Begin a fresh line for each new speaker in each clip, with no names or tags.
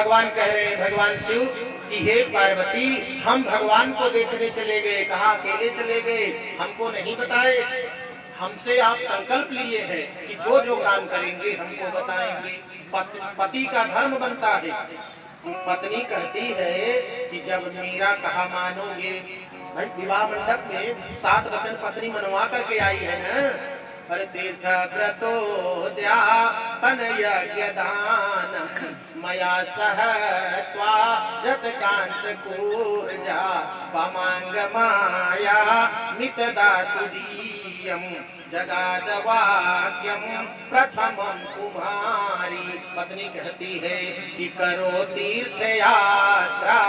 भगवान कह रहे हैं, भगवान शिव कि हे पार्वती, हम भगवान को देखने चले गए। कहा अकेले चले गए, हमको नहीं बताए। हमसे आप संकल्प लिए हैं कि जो जो काम करेंगे हमको बताएंगे। पति का धर्म बनता है। पत्नी कहती है कि जब मेरा कहा मानोगे। भाई विवाह मंडप में 7 वचन पत्नी मनवा करके आई है न। पर तीर्थ व्रतोद्यापन यज्ञ दान मया सह त्वा जत कांत कूर्जा पमांग माया मितदा तुदीयम जगाद वाक्यम प्रथमम कुमारी। पत्नी कहती है कि करो तीर्थ यात्रा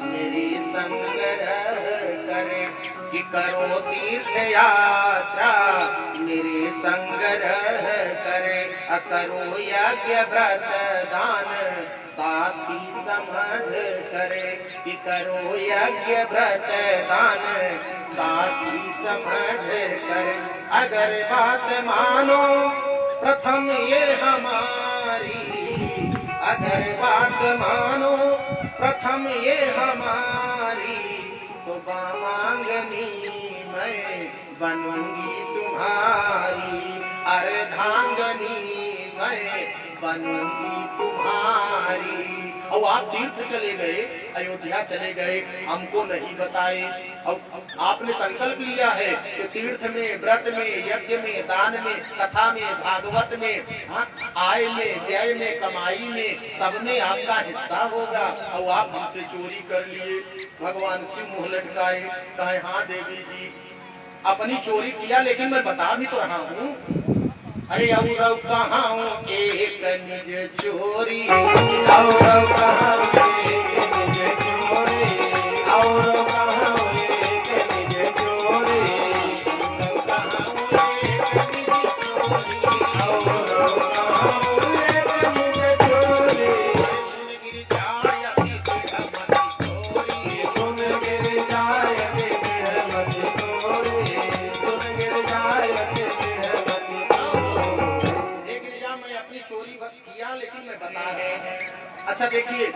मेरी संग करे, कि करो तीर्थ यात्रा मेरे संग करे। अकरो यज्ञ व्रत दान साथी समझ करे, कि करो यज्ञ व्रत दान साथी समझ करे। अगर बात मानो प्रथम ये हमारी, अगर बात मानो प्रथम ये हमारी, तो बामांगनी मैं बनूंगी तुम्हारी, अर्धांगनी मैं बनूंगी तुम्हारी। और आप तीर्थ चले गए, अयोध्या चले गए, हमको नहीं बताए। और आपने संकल्प लिया है कि तीर्थ में, व्रत में, यज्ञ में, दान में, कथा में, भागवत में, आय में, व्यय में, कमाई में, सब में आपका हिस्सा होगा। और आप हमसे चोरी कर लिए। भगवान शिव मुँह लटकाए, कहे हाँ देवी जी अपनी चोरी किया, लेकिन मैं बता भी तो रहा हूँ। अरे औरव कहाँ एक निज चोरी, औरव कहाँ एक निज चोरी, औरव कहाँ एक निज चोरी, औरव कहाँ एक निज चोरी। सुन गिर जाय चोरी, सुन गिर जाय चोरी, सुन गिर जाय चोरी किया, लेकिन मैं बता रहे हैं। अच्छा देखिए,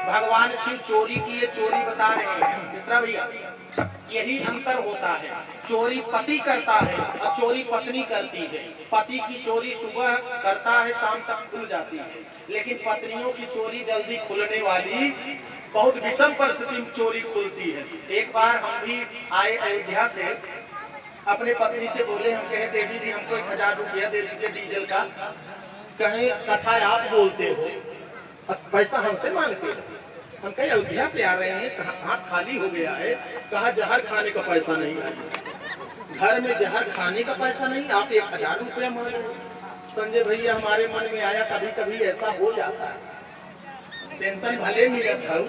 भगवान शिव चोरी किए, चोरी बता रहे हैं। मिश्रा भैया, यही अंतर होता है। चोरी पति करता है और चोरी पत्नी करती है। पति की चोरी सुबह करता है, शाम तक खुल जाती है, लेकिन पत्नियों की चोरी जल्दी खुलने वाली, बहुत विषम परिस्थिति में चोरी खुलती है। एक बार हम भी आए अयोध्या से, अपने पत्नी से बोले, हम कहे देवी जी हमको 1000 रुपया दे दीजिए डीजल का। कहे कथा आप बोलते हो, पैसा हमसे मांगते हो। हम कहे अयोध्या से आ रहे हैं, हाथ खाली हो गया है। कहा जहर खाने का पैसा नहीं है, घर में जहर खाने का पैसा नहीं, आप 1000 रुपया मांग रहे हो। संजय भैया हमारे मन में आया, कभी कभी ऐसा हो जाता है। टेंशन भले मिलत है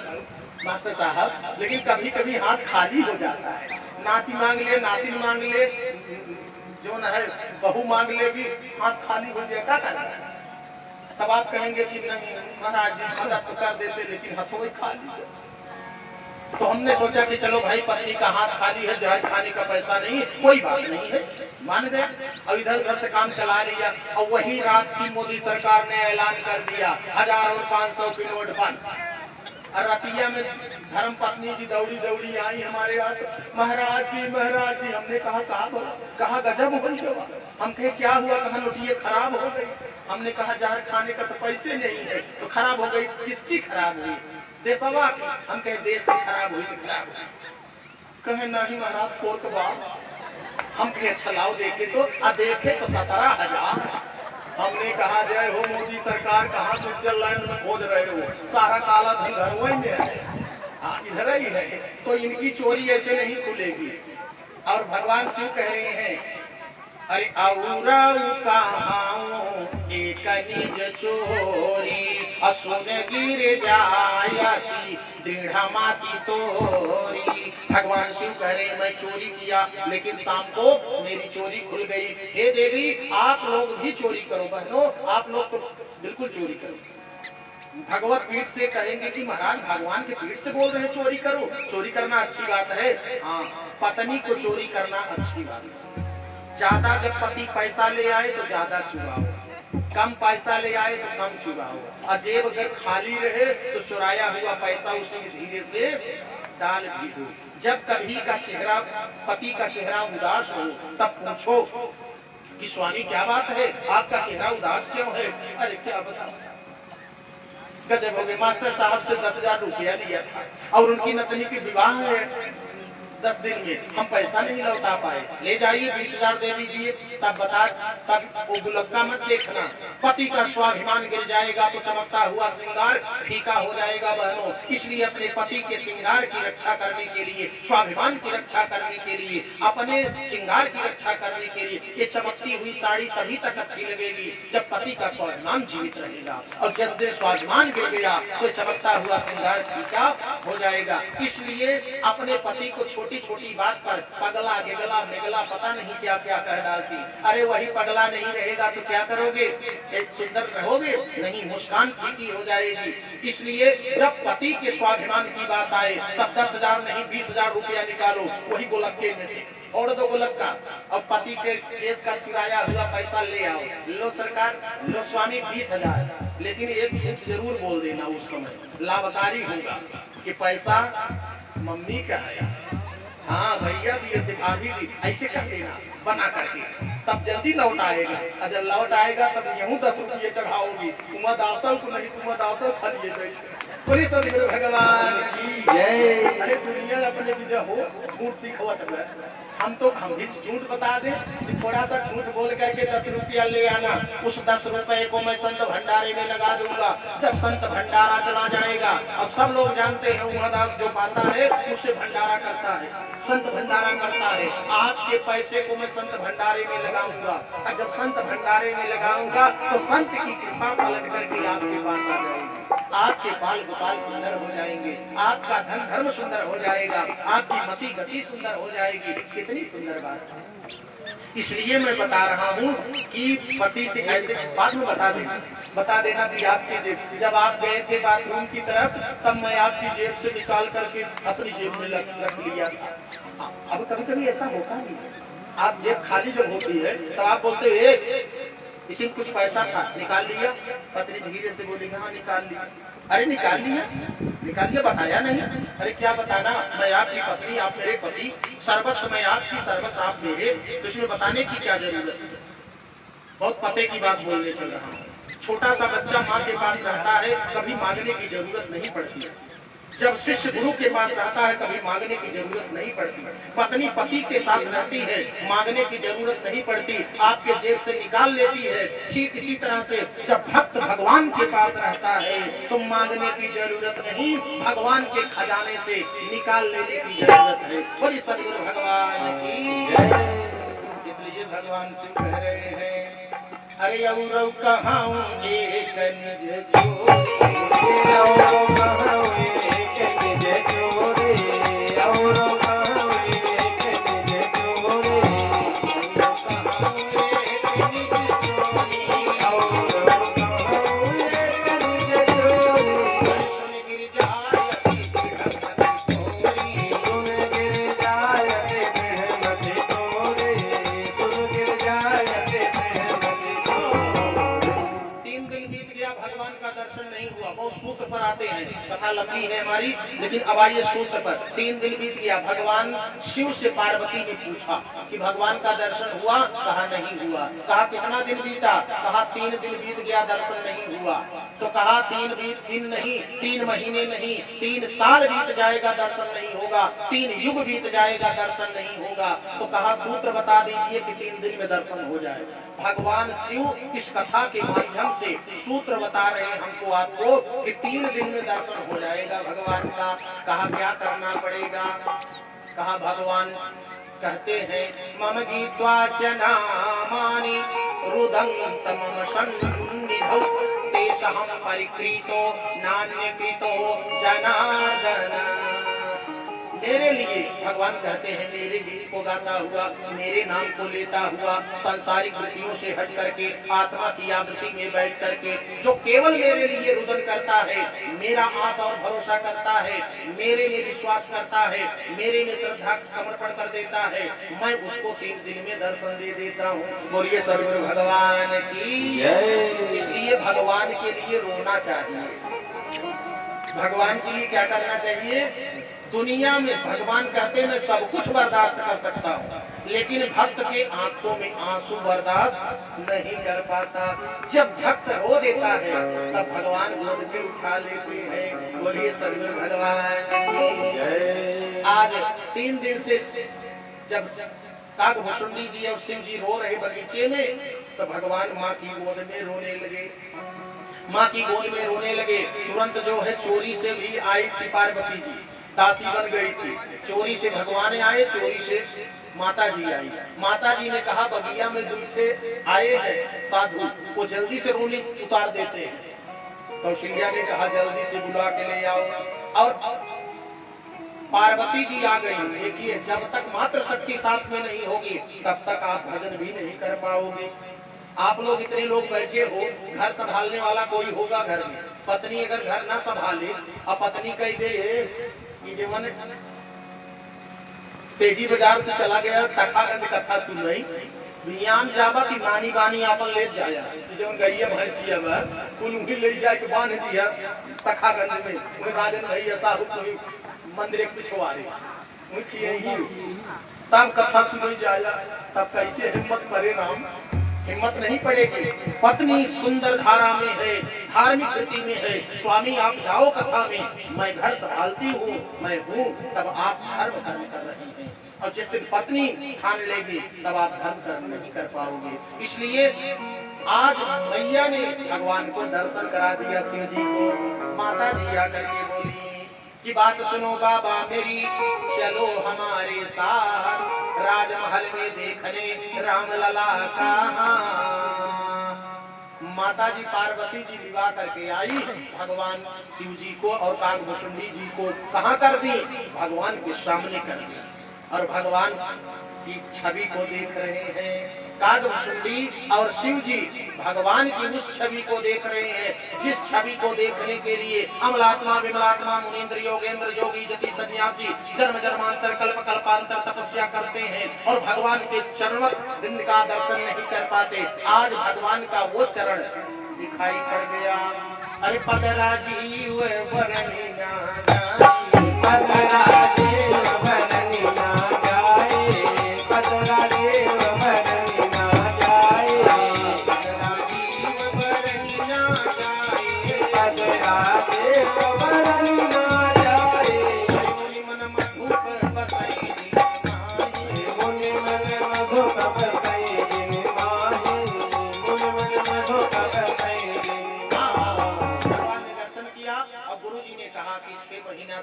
मास्टर साहब, लेकिन कभी कभी हाथ खाली हो जाता है। नाती मांग ले, नातिन मांग ले, जो न है बहू मांग लेगी, हाथ खाली हो जाएगा। क्या तब आप कहेंगे कि नहीं महाराज जी मदद तो कर देते, लेकिन हथों खाली है। तो हमने सोचा कि चलो भाई पत्नी का हाथ खाली है, जहाज खाने का पैसा नहीं है, कोई बात नहीं है, मान गए। अब इधर उधर से काम चला लिया। और वही रात की मोदी सरकार ने ऐलान कर दिया 1000 और 500 की नोट बंद। और रतिया में धर्म पत्नी की दौड़ी दौड़ी आई हमारे यहाँ, महाराज जी महाराज जी। हमने कहा साहब, कहा गजब हो गई। हम कहे क्या हुआ? कहा लुटिए खराब हो गई। हमने कहा जहर खाने का तो पैसे नहीं है, तो खराब हो गई। किसकी खराब हुई? देशवा की। हम कहे देश की खराब हुई, खराब हुई। कहे नहीं महाराज कोर्ट बात। हम कहे अच्छा लाओ देखे तो, देखे तो 17,000। हमने कहा जय हो मोदी सरकार, कहाँ स्विट्जरलैंड में खोज रहे हो, सारा काला धन घर वही में है, इधर ही है। तो इनकी चोरी ऐसे नहीं खुलेगी। और भगवान शिव कह रहे हैं, अरे औरव कहाँ एक निज चोरी, असुन गिर जायती दृढ़ माती तोरी। भगवान शिव कह रहे हैं मैं चोरी किया, लेकिन शाम को मेरी चोरी खुल गई। हे देवी आप लोग भी चोरी करो, बहनों आप लोग तो बिल्कुल चोरी करो। भगवत पीठ से कहेंगे कि महाराज भगवान के पीठ से बोल रहे हैं चोरी करो। चोरी करना अच्छी बात है, हाँ, पत्नी को चोरी करना अच्छी बात है। ज्यादा जब पति पैसा ले आए तो ज्यादा चुराओ, कम पैसा ले आए तो कम चुराओ, और जेब अगर खाली रहे तो चुराया हुआ पैसा उसी धीरे से डाल भी दो। जब कभी का चेहरा, पति का चेहरा उदास हो, तब पूछो कि स्वामी क्या बात है, आपका चेहरा उदास क्यों है? अरे क्या बताओ, गजब हो गए, मास्टर साहब से 10,000 रुपया लिया था और उनकी नतनी की विवाह है 10 दिन में, हम पैसा नहीं लौटा पाए। ले जाइए 20,000 दे दीजिए। तब वो गुलक्का मत देखना, पति का स्वाभिमान गिर जाएगा तो चमकता हुआ श्रृंगार फीका हो जाएगा बहनों। इसलिए अपने पति के श्रृंगार की रक्षा करने के लिए, स्वाभिमान की रक्षा करने के लिए, अपने श्रृंगार की रक्षा करने के लिए ये चमकती हुई साड़ी तभी तक अच्छी लगेगी जब पति का स्वाभिमान जीवित रहेगा, और जिस दिन स्वाभिमान गिर गया तो चमकता हुआ श्रृंगार फीका हो जाएगा। इसलिए अपने पति को छोटी छोटी बात पर पगला गिगला मिगला पता नहीं क्या क्या कह डालती। अरे वही पगला नहीं रहेगा तो क्या करोगे? एक सुंदर रहोगे नहीं, मुस्कान फीकी हो जाएगी। इसलिए जब पति के स्वाभिमान की बात आए तब 10,000 नहीं 20,000 रुपया निकालो वही गोलक्के में से, और 2 गोलक्का, और पति के जेब का चुराया हुआ पैसा ले आओ। लो सरकार, लो स्वामी 20,000, लेकिन एक झूठ जरूर बोल देना उस समय, लाभकारी होगा कि पैसा मम्मी का है, हाँ भैया दिए थे, भाभी दी, ऐसे कह देना बना करके, तब जल्दी लौट आएगा। और जब लौट आएगा तब यूं 10 रुपये चढ़ाओगी, तुम दासल को नहीं, तुम दासल खा लिए। पुलिस भगवान की जय। अरे दुनिया अपने विजय हो, झूठ सीखवत है। हम भी झूठ बता दें कि थोड़ा सा झूठ बोल करके 10 रुपया ले आना, उस 10 रुपए को मैं संत भंडारे में लगा दूंगा। जब संत भंडारा चला जाएगा, अब सब लोग जानते हैं उमादास जो पाता है उससे भंडारा करता है, संत भंडारा करता है। आपके पैसे को मैं संत भंडारे में लगाऊंगा, और जब संत भंडारे में लगाऊंगा तो संत की कृपा पलट करके आपके पास आ जाएगी। आपके बाल गोपाल सुंदर हो जाएंगे, आपका धन धर्म सुंदर हो जाएगा, आपकी मति गति सुंदर हो जाएगी। कितनी सुंदर बात है। इसलिए मैं बता रहा हूँ कि पति से ऐसे बाद में बता देना कि आपके जब आप गए थे बाथरूम की तरफ, तब मैं आपकी जेब से निकाल करके अपनी जेब में रख लिया था। अब कभी कभी ऐसा होता नहीं, आप जेब खाली जब होती है तो आप बोलते हैं इसी में कुछ पैसा था, निकाल लिया। पत्नी धीरे से बोली हाँ निकाल लिया। अरे निकाल लिया बताया नहीं। अरे क्या बताना, मैं आपकी पत्नी, आप मेरे पति, सर्वस्व मैं आपकी, सर्वस्व आप मेरे, तो इसमें बताने की क्या जरूरत है? बहुत पते की बात बोलने चल रहा हूँ। छोटा सा बच्चा माँ के पास रहता है, कभी मांगने की जरूरत नहीं पड़ती। जब शिष्य गुरु के पास रहता है कभी मांगने की जरूरत नहीं पड़ती। पत्नी पति के साथ रहती है, मांगने की जरूरत नहीं पड़ती, आपके जेब से निकाल लेती है। ठीक इसी तरह से जब भक्त भगवान के पास रहता है तो मांगने की जरूरत नहीं, भगवान के खजाने से निकाल लेने की जरूरत है। बोलिए सदगुरु भगवान की जय। इसलिए भगवान से कह रहे हैं, अरे औरौ कहाऊं एक निज चोरी, औरौ कहाऊं एक निज चोरी, औरौ कहाऊं एक निज चोरी, औरौ कहाऊं एक निज चोरी, औरौ कहाऊं एक निज चोरी। सुन गिर जाय अति चोरी, सुन गिर जाय अति चोरी, सुन गिर जाय अति। 3 दिन बीत गया, भगवान का दर्शन नहीं हुआ। बहुत सूत्र पर आते हैं, कथा लंबी है हमारी, लेकिन अब आइए सूत्र पर। 3 दिन बीत गया, भगवान शिव से पार्वती ने पूछा कि भगवान का दर्शन हुआ? कहा नहीं हुआ। कहा कितना दिन बीता? कहा 3 दिन बीत गया, दर्शन नहीं हुआ। तो कहा 3 दिन नहीं, 3 महीने नहीं, 3 साल बीत जाएगा, दर्शन नहीं होगा। 3 युग बीत जाएगा, दर्शन नहीं होगा। तो कहा सूत्र बता दीजिए कि 3 दिन में दर्शन हो जाए। भगवान शिव इस कथा के माध्यम से सूत्र बता रहे हैं हमको, आपको, कि 3 दिन में दर्शन हो जाएगा भगवान का। कहा क्या करना पड़ेगा? कहा भगवान कहते हैं, मम गीत्वा च नामानि रुदन्त मम सन्निधौ तेषां परिकृतो नान्यकृतो जनार्दन। मेरे लिए भगवान कहते हैं मेरे गीत को गाता हुआ, मेरे नाम को लेता हुआ, सांसारिक वृत्तियों से हट करके आत्मा की आवृत्ति में बैठ करके जो केवल मेरे लिए रुदन करता है, मेरा आस और भरोसा करता है, मेरे में विश्वास करता है, मेरे में श्रद्धा समर्पण कर देता है, मैं उसको 3 दिन में दर्शन दे देता हूँ। बोलिए सद्गुरु भगवान की जय। इसलिए भगवान के लिए रोना चाहिए। भगवान के लिए क्या करना चाहिए? दुनिया में भगवान कहते मैं सब कुछ बर्दाश्त कर सकता हूँ, लेकिन भक्त के आंखों में आंसू बर्दाश्त नहीं कर पाता। जब भक्त रो देता है तब भगवान गोद में उठा लेते हैं। बोलिए सद्गुरु भगवान की जय। आज 3 दिन से जब काकभूषुंडी जी और सिंह जी रो रहे बगीचे में, तो भगवान माँ की गोद में रोने लगे। माँ की गोद में रोने लगे। तुरंत जो है चोरी से भी आई थी पार्वती जी, दासी बन गई थी। चोरी से भगवान आए, चोरी से माता जी आई। माता जी ने कहा बगिया में दूल्हे आए हैं साधु, वो जल्दी से रोने उतार देते हैं। कौशल्या ने कहा जल्दी से बुला के ले आओ। और पार्वती जी आ गई। देखिए जब तक मात्र शक्ति साथ में नहीं होगी तब तक आप भजन भी नहीं कर पाओगे। आप लोग इतने लोग बैठे हो, घर संभालने वाला कोई होगा घर में। पत्नी अगर घर ना संभाले और पत्नी कह दे कि जीवन तेजी बाजार से चला गया तखागंज कथा सुन रही विज्ञान जावा की नानी बानी आपन ले जाया जब गैया भैंसिया कुल उंगली ले जाए के बांध दिया तखागंज में। वो राजन भैया साहब कोई मंदिर के पिछवाड़े तब कथा सुनी जाया, तब कैसे हिम्मत करे नाम, हिम्मत नहीं पड़ेगी। पत्नी सुंदर धारा में है, धार्मिक वृत्ति में है। स्वामी आप जाओ कथा में, मैं घर संभालती हूँ, मैं हूँ। तब आप धर्म कर रही हैं। और जिस दिन पत्नी ठान लेगी तब आप धर्म कर्म नहीं कर पाओगे। इसलिए आज मैया ने भगवान को दर्शन करा दिया शिव जी को। माता जी आकर के बोली कि बात सुनो बाबा मेरी, चलो हमारे साथ राजमहल में देखने रामलला कहाँ। माता जी पार्वती जी विवाह करके आई भगवान शिव जी को और काकभूषुंडी जी को कहाँ कर दी? भगवान के सामने कर दी। और भगवान की छवि को देख रहे हैं। काकभूषुंडी और शिव जी भगवान की उस छवि को देख रहे हैं जिस छवि को देखने के लिए अमलात्मा विमलात्मा मुनीन्द्र योगेंद्र योगी जति सन्यासी जन्म जन्मांतर कल्प कल्पांतर तपस्या करते हैं और भगवान के चरण बिंद का दर्शन नहीं कर पाते। आज भगवान का वो चरण दिखाई पड़ गया। अरे पदराजीव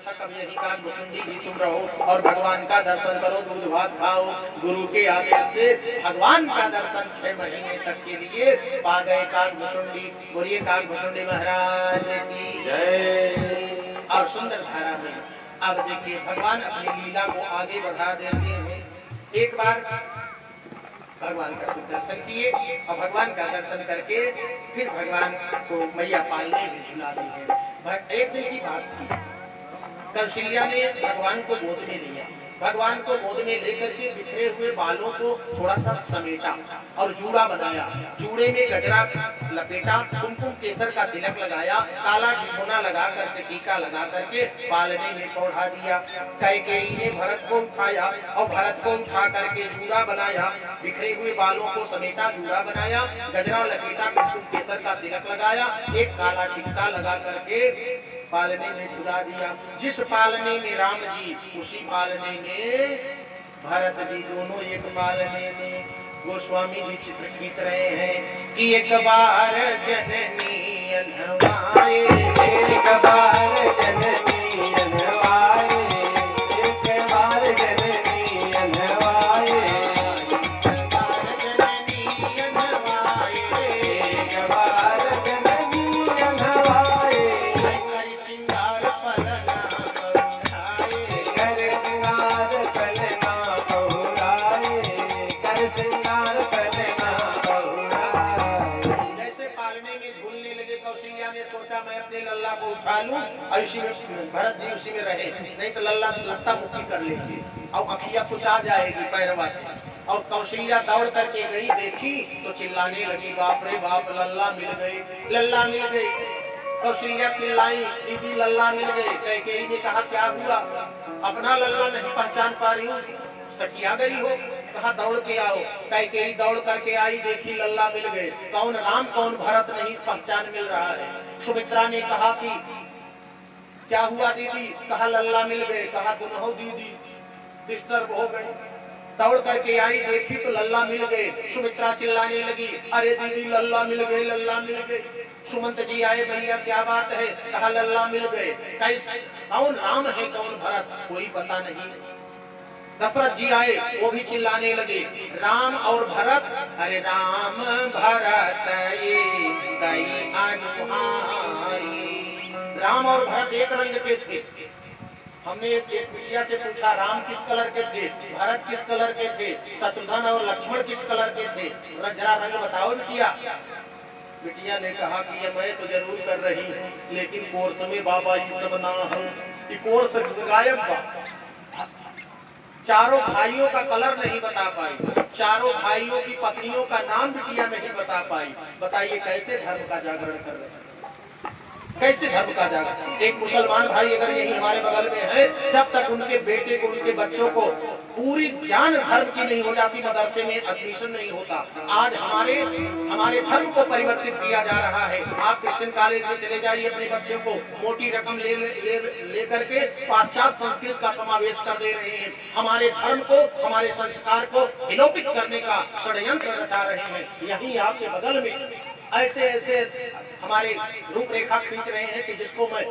तक अब यही काकभूषुंडी जी तुम रहो और भगवान का दर्शन करो, दूध भात खाओ। गुरु के आदेश से भगवान का दर्शन 6 महीने तक के लिए पा गए काकभूषुंडी। बोलिए काकभूषुंडी महाराज की जय। और सुंदर धारा में अब देखिए भगवान अपनी लीला को आगे बढ़ा देते हैं। एक बार भगवान का दर्शन किए और भगवान का दर्शन करके फिर भगवान को मैया पालने में झुला दी है। एक दिन की बात थी, कौशल्या ने भगवान को गोद में लिया। भगवान को गोद में लेकर के बिखरे हुए बालों को थोड़ा सा समेटा और जूड़ा बनाया। जूड़े में गजरा लपेटा, कुमकुम केसर का तिलक लगाया, काला ढिढोना लगा करके टीका लगा करके पालने में पौधा दिया। कैकेयी ने भरत को उठाया और भरत को उठा करके जूड़ा बनाया। बिखरे हुए बालों को समेटा, जूड़ा बनाया, गजरा लपेटा, कुमकुम केसर का तिलक लगाया, एक काला टिक्का लगा करके पालने में खुदा दिया। जिस पालने में राम जी, उसी पालने में भरत जी, दोनों एक पालने में। गोस्वामी जी चित्र खींच रहे हैं कि एक बार जननी अनवाए, एक बार जननी अनवाए, एक बार जननी अनवाए, एक बार जननी अनवाए, एक बार जननी अनवाए। कर श्रृंगार पलना बढ़ाए, कर थे, झूलने लगे। कौशल्या ने सोचा मैं अपने लल्ला को उठा लूं और इसी में भरत जी उसी में रहे, नहीं तो लल्ला लत्ता मुक्की कर लेती और अखिया कुछ आ जाएगी पैरवा से। और कौशल्या दौड़ करके गई, देखी तो चिल्लाने लगी, बाप रे बाप, लल्ला मिल गई, लल्ला मिल गई। कौशल्या चिल्लाई, दीदी लल्ला मिल गई। कैकेयी ने कहा क्या हुआ, अपना लल्ला नहीं पहचान पा रही हूँ, सखिया गई हो, कहा दौड़ के आओ। कैकेयी दौड़ करके आई, देखी लल्ला मिल गए। कौन राम कौन भरत नहीं पहचान मिल रहा है। सुमित्रा ने कहा कि क्या हुआ दीदी, कहा लल्ला मिल गए। कहा तुम हो दीदी, डिस्टर्ब हो गए। दौड़ करके आई, देखी तो लल्ला मिल गए। सुमित्रा चिल्लाने लगी, अरे दीदी लल्ला मिल गए, लल्ला मिल गए। सुमंत जी आए, भैया क्या बात है, कहा लल्ला मिल गए। कैसे, कौन राम है कौन भरत, कोई पता नहीं। दशरथ जी आए, वो भी चिल्लाने लगे, राम और भरत, अरे राम भरत ये दई अनुहाई। राम और भरत एक रंग के थे। हमने एक बिटिया से पूछा राम किस कलर के थे, भरत किस कलर के थे, शत्रुघ्न और लक्ष्मण किस कलर के थे, जरा रंग बताओ बिटिया। बिटिया ने कहा कि ये मैं तो जरूर कर रही हूँ, लेकिन कोर्स में बाबा ये सब ना हो, ये कोर्स गायब बा। चारों भाइयों का कलर नहीं बता पाई, चारों भाइयों की पत्नियों का नाम बिटिया नहीं बता पाई। बताइए कैसे धर्म का जागरण कर रहे हैं, कैसे धर्म का जागरण। एक मुसलमान भाई अगर यही हमारे बगल में है, जब तक उनके बेटे को, उनके बच्चों को पूरी ज्ञान धर्म की नहीं हो जाती, मदरसे में एडमिशन नहीं होता। आज हमारे धर्म को परिवर्तित किया जा रहा है। आप क्रिश्चियन कॉलेज में चले जाइए, अपने बच्चों को मोटी रकम ले करके पाश्चात्य संस्कृत का समावेश कर दे रहे हैं। हमारे धर्म को, हमारे संस्कार को विलोपित करने का षड्यंत्र रचा रहे हैं। यही आपके बगल में ऐसे ऐसे हमारे रूपरेखा खींच रहे हैं कि जिसको मैं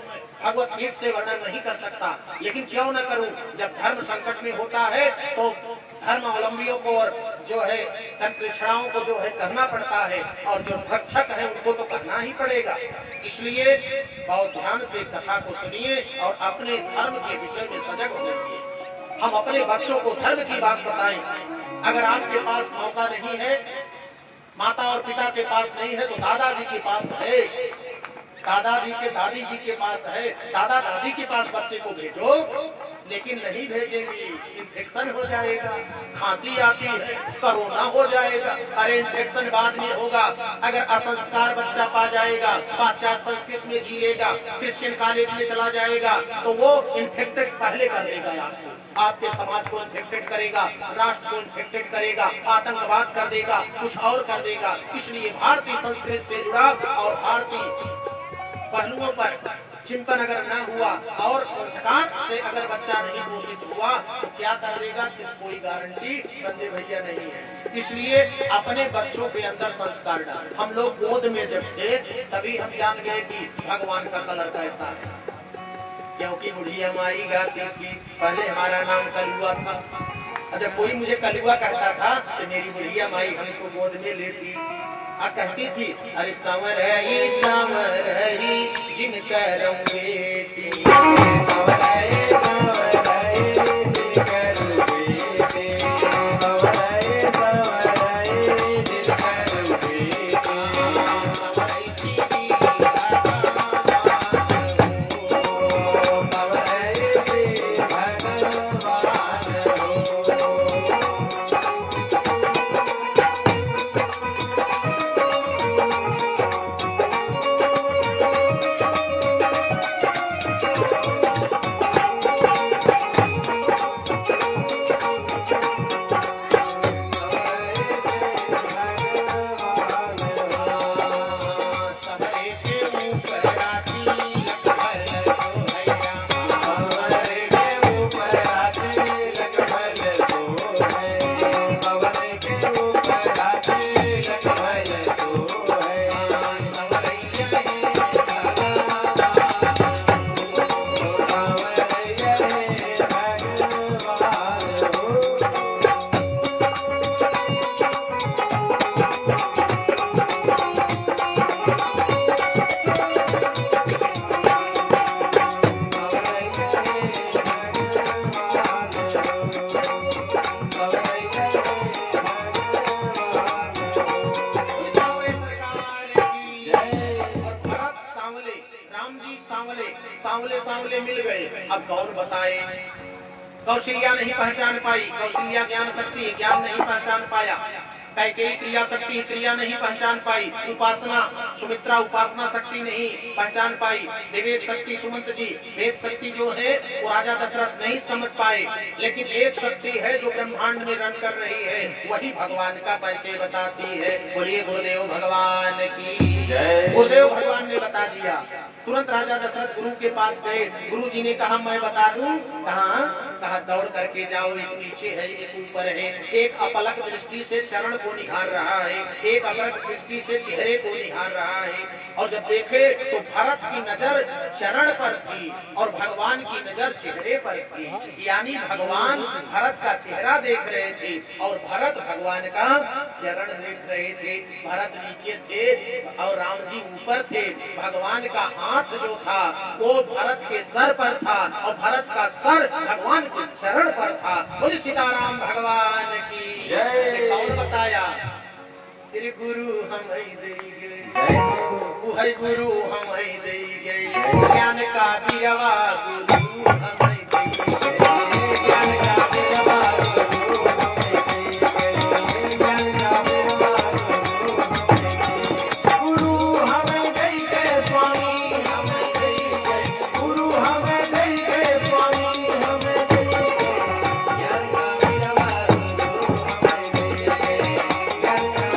भगवत गीत से वर्णन नहीं कर सकता। लेकिन क्यों न करूं, जब धर्म संकट में होता है तो धर्मावलंबियों को और जो है तंत्रिक्षणाओं को जो है करना पड़ता है, और जो भक्षक है उनको तो करना ही पड़ेगा। इसलिए बहुत ध्यान से कथा को सुनिए और अपने धर्म के विषय में सजग होना चाहिए। हम अपने बच्चों को धर्म की बात बताएं। अगर आपके पास मौका नहीं है, माता और पिता के पास नहीं है, तो दादाजी के पास है, दादाजी के दादी जी के पास है, दादा दादी के पास बच्चे को भेजो। लेकिन नहीं भेजेंगे, इन्फेक्शन हो जाएगा, खांसी आती है, कोरोना हो जाएगा। अरे इन्फेक्शन बाद में होगा। अगर असंस्कार बच्चा पा जाएगा, पाश्चात्य संस्कृति में जी लेगा, क्रिश्चियन कॉलेज में चला जाएगा, तो वो इन्फेक्टेड पहले कर देगा आपको, आपके समाज को इन्फेक्टेड करेगा, राष्ट्र को इन्फेक्टेड करेगा, आतंकवाद कर देगा, कुछ और कर देगा। इसलिए भारतीय संस्कृति से जुड़ा और भारतीय पहलुओं पर चिंतन अगर न हुआ और संस्कार से अगर बच्चा नहीं पोषित हुआ तो क्या कर देगा, किस कोई गारंटी संजय भैया नहीं है। इसलिए अपने बच्चों के अंदर संस्कार डाल। हम लोग गोद में जब थे तभी हम जान गए कि भगवान का कलर कैसा है, क्योंकि बुढ़िया माई गाती थी, पहले हमारा नाम कलुआ था। अच्छा, कोई मुझे कलुआ कहता था तो मेरी बुढ़िया माई हमको गोद में लेती और कहती थी, अरे संवर ही जिन करम बेटी, राम जी सांवले सांवले सांवले मिल गए। अब कौन बताए? कौशल्या नहीं पहचान पाई, कौशल्या ज्ञान शक्ति, ज्ञान नहीं पहचान पाया। कैकेयी क्रिया शक्ति, क्रिया नहीं पहचान पाई। उपासना सुमित्रा, उपासना शक्ति नहीं पहचान पाई। विवेक शक्ति सुमंत जी, वेद शक्ति जो है वो राजा दशरथ नहीं समझ पाए। लेकिन एक शक्ति है जो ब्रह्मांड में रन कर रही है, वही भगवान का परिचय बताती है। बोलिए गुरुदेव भगवान की जय। गुरुदेव भगवान ने बता दिया। तुरंत राजा दशरथ गुरु के पास गए। गुरु जी ने कहा मैं बता दूं। कहा दौड़ करके जाओ, एक नीचे है एक ऊपर है। एक अपलक दृष्टि से चरण को निहार रहा है, एक अपलक दृष्टि से चेहरे को निहार रहा है। और जब देखे तो भरत की नजर चरण पर थी और भगवान की नजर चेहरे पर थी। यानी भगवान भरत का चेहरा देख रहे थे और भरत भगवान का चरण देख रहे थे। भरत नीचे थे और राम जी ऊपर थे। भगवान का हाथ जो था वो भरत के सर पर था और भरत का सर भगवान के चरण पर था। बोले सीताराम भगवान की जय। कौन बताया? तेरे गुरु हमें दे गए, वो है गुरु हमें दे गए। ज्ञान का दिया गुरु हमें दे गए, ज्ञान का दिया गुरु हमें दे गए, ज्ञान का दिया गुरु हमें दे गए। स्वामी हमें दे गए, गुरु हमें दे गए, स्वामी हमें दे गए। ज्ञान का दिया गुरु हमें दे गए, ज्ञान का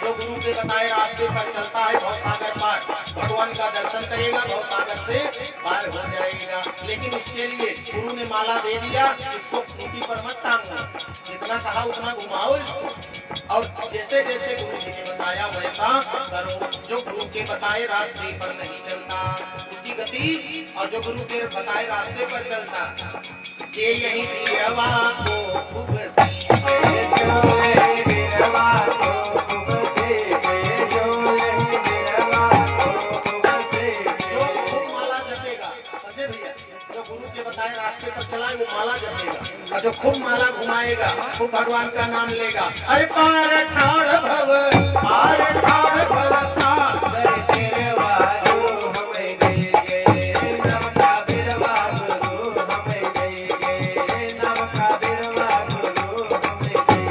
जो गुरु के बताए रास्ते पर चलता है भव सागर पार, भगवान का दर्शन करेगा, भव सागर से पार हो जाएगा। लेकिन इसके लिए गुरु ने माला दे दिया, इसको खूंटी पर मत टांगो, जितना कहा उतना घुमाओ इसको। और जैसे जैसे गुरु जी ने बताया वैसा करो। जो गुरु के बताए रास्ते पर नहीं चलता उसकी गति, और जो गुरु के बताए रास्ते पर चलता ये यही बीरवा को खूब रास्ते पर चलाए वो माला जपेगा और जो खूब माला घुमाएगा खूब भगवान का नाम लेगा। अरे पार ठाड़ भव, पार ठाड़ भव सागर तेरवा गुरु हमें दे गए, नव का बिरवा गुरु हमें दे गए, नव का बिरवा गुरु हमें दे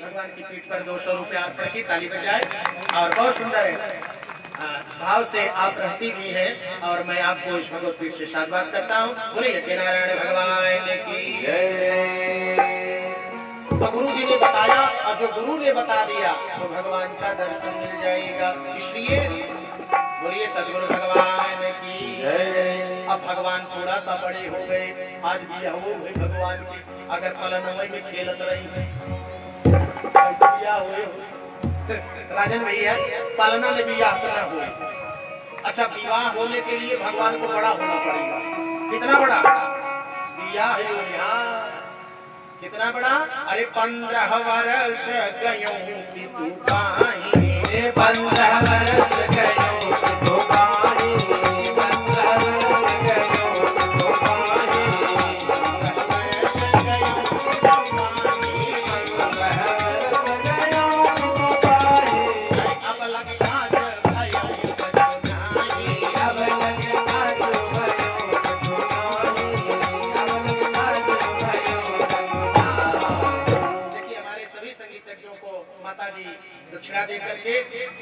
भगवान की पीठ पर 200 रुपया अर्पण की ताली बजाए और बहुत सुंदर है। भाव से आप रहती भी हैं और मैं आपको इस भगवत पीठ से साधुवाद करता हूँ। बोलिए कि नारायण भगवान की जय। तो गुरु जी ने बताया और जो गुरु ने बता दिया तो भगवान का दर्शन मिल जाएगा। इसलिए बोलिए सदगुरु भगवान की जय। अब भगवान थोड़ा सा बड़े हो गए, आज भी हो गए भगवान की। अगर पलनमय में खेलत रही हुए राजन भैया पालना में विवाह करना हो। अच्छा, विवाह होने के लिए भगवान को बड़ा होना पड़ेगा। कितना बड़ा विवाह है यहाँ? कितना बड़ा? अरे 15 वर्ष गयो कि तू पाही, 15 वर्ष गयो कि तू पाही, 15 वर्ष गयो कि तू पाही, 15 वर्ष गयो कि तू पाही, अब लग काज भयो कछु नाही, अब लग काज भयो कछु नाही, अब लग काज भयो कछु नाही। देखिए हमारे सभी संगीतज्ञों को माता जी दक्षिणा दे करके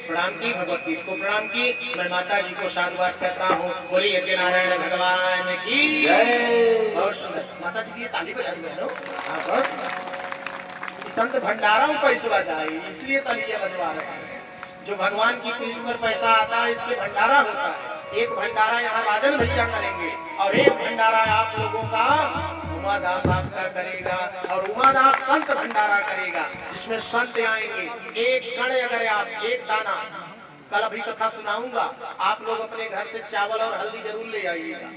प्रणाम की, भगवत गीत को प्रणाम की। मैं माता जी को साधुवाद करता हूँ। बोलिए कि नारायण भगवान की जय। बहुत सुंदर माता जी की ताली बजा दी बहनों। संत भंडारों पैसा जाए इसलिए तालियां बजवा रहे हैं। जो भगवान की पीठ पर पैसा आता है इससे भंडारा होता है। एक भंडारा यहाँ राजन भैया करेंगे और एक भंडारा आप लोगों का उमादास आपका करेगा और उमादास संत भंडारा करेगा, जिसमें संत आएंगे। एक कण अगर आप एक दाना, कल अभी कथा सुनाऊंगा, आप लोग अपने घर से चावल और हल्दी जरूर ले आइएगा।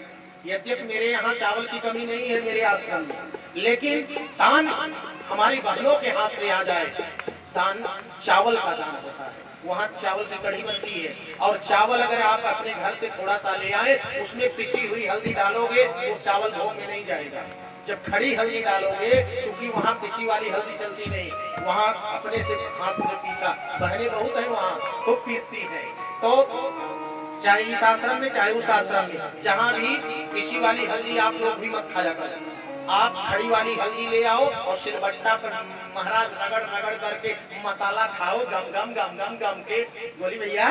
यद्यपि मेरे यहाँ चावल की कमी नहीं है मेरे आश्रम में, लेकिन दान हमारी बहनों के हाथ से आ जाए। दान चावल का दान होता है, वहाँ चावल की कढ़ी बनती है। और चावल अगर आप अपने घर से थोड़ा सा ले आए, उसमें पिसी हुई हल्दी डालोगे तो चावल भोग में नहीं जाएगा। जब खड़ी हल्दी डालोगे, क्योंकि वहाँ पिसी वाली हल्दी चलती नहीं, वहाँ अपने से हाथ में पीसा, बहनें बहुत है वहाँ खूब पीसती है। तो चाहे इस आश्रम में चाहे उस आश्रम में, जहाँ भी पिसी वाली हल्दी आप लोग भी मत खाया करें। आप खड़ी वाली हल्दी ले आओ और सिलबट्टा पर महाराज रगड़ रगड़ करके मसाला खाओ, गम गम गम गम गम के। बोली भैया